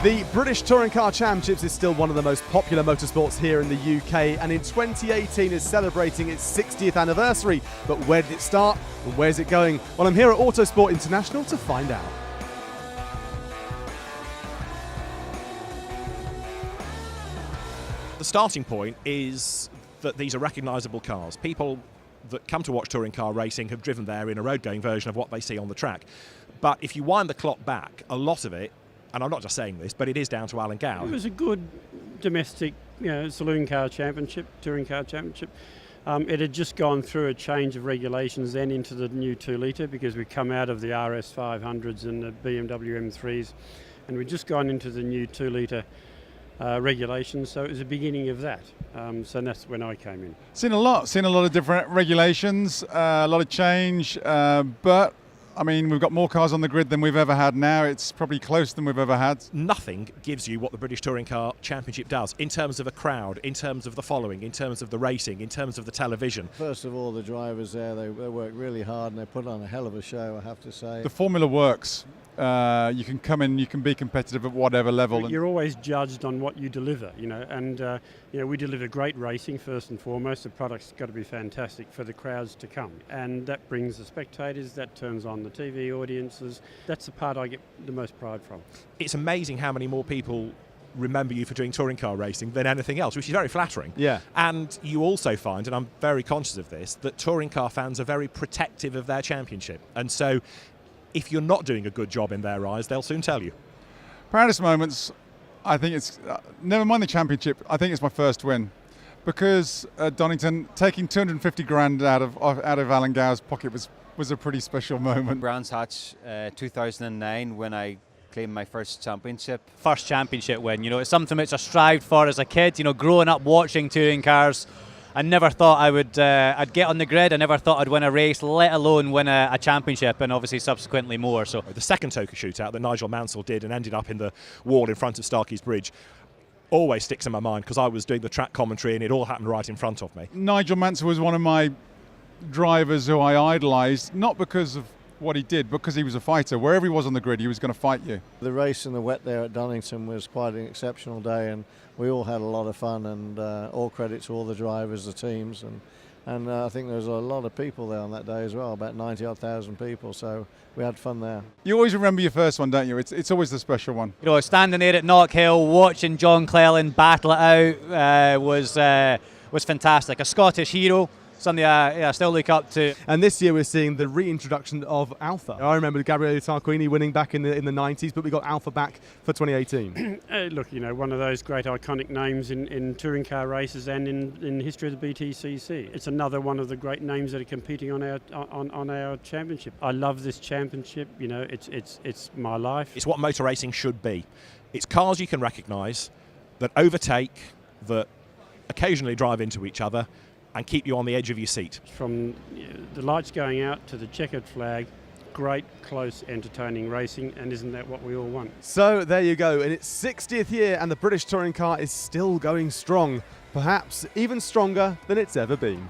The British Touring Car Championships is still one of the most popular motorsports here in the UK, and in 2018 is celebrating its 60th anniversary. But where did it start and where's it going? Well, I'm here at Autosport International to find out. The starting point is that these are recognisable cars. People that come to watch touring car racing have driven there in a road-going version of what they see on the track. But if you wind the clock back, a lot of it, and I'm not just saying this, but it is down to Alan Gow. It was a good domestic, saloon car championship, touring car championship. It had just gone through a change of regulations then into the new 2-litre, because we'd come out of the RS 500s and the BMW M3s, and we'd just gone into the new 2-litre regulations, so it was the beginning of that. So that's when I came in. Seen a lot of different regulations, a lot of change, but I mean, we've got more cars on the grid than we've ever had now. It's probably closer than we've ever had. Nothing gives you what the British Touring Car Championship does in terms of a crowd, in terms of the following, in terms of the racing, in terms of the television. First of all, the drivers there, they work really hard and they put on a hell of a show, I have to say. The formula works. You can come in, you can be competitive at whatever level. You're always judged on what you deliver, and we deliver great racing first and foremost. The product's got to be fantastic for the crowds to come, and that brings the spectators, that turns on the TV audiences. That's the part I get the most pride from. It's amazing how many more people remember you for doing touring car racing than anything else, which is very flattering. Yeah. And you also find, and I'm very conscious of this, that touring car fans are very protective of their championship, and so if you're not doing a good job in their eyes, they'll soon tell you. Proudest moments, I think it's, never mind the championship, I think it's my first win. Because Donington, taking 250 grand out of Alan Gow's pocket was a pretty special moment. Brands Hatch 2009 when I claimed my first championship. First championship win, it's something which I strived for as a kid, growing up watching touring cars. I never thought I'd get on the grid. I never thought I'd win a race, let alone win a championship, and obviously subsequently more. So the second Toker shootout that Nigel Mansell did and ended up in the wall in front of Starkey's Bridge always sticks in my mind, because I was doing the track commentary and it all happened right in front of me. Nigel Mansell was one of my drivers who I idolised, not because of what he did, because he was a fighter. Wherever he was on the grid, he was going to fight you. The race in the wet there at Donington was quite an exceptional day, and we all had a lot of fun, and all credit to all the drivers, the teams, and I think there was a lot of people there on that day as well, about 90,000 people, so we had fun there. You always remember your first one, don't you? It's always the special one. Standing there at Knockhill, watching John Cleland battle it out was fantastic. A Scottish hero. Something I still look up to. And this year we're seeing the reintroduction of Alpha. I remember Gabriele Tarquini winning back in the 90s, but we got Alpha back for 2018. Look, one of those great iconic names in touring car races and in history of the BTCC. It's another one of the great names that are competing on our championship. I love this championship. It's my life. It's what motor racing should be. It's cars you can recognise, that overtake, that occasionally drive into each other, and keep you on the edge of your seat. From the lights going out to the checkered flag, great, close, entertaining racing, and isn't that what we all want? So there you go, in its 60th year, and the British touring car is still going strong, perhaps even stronger than it's ever been.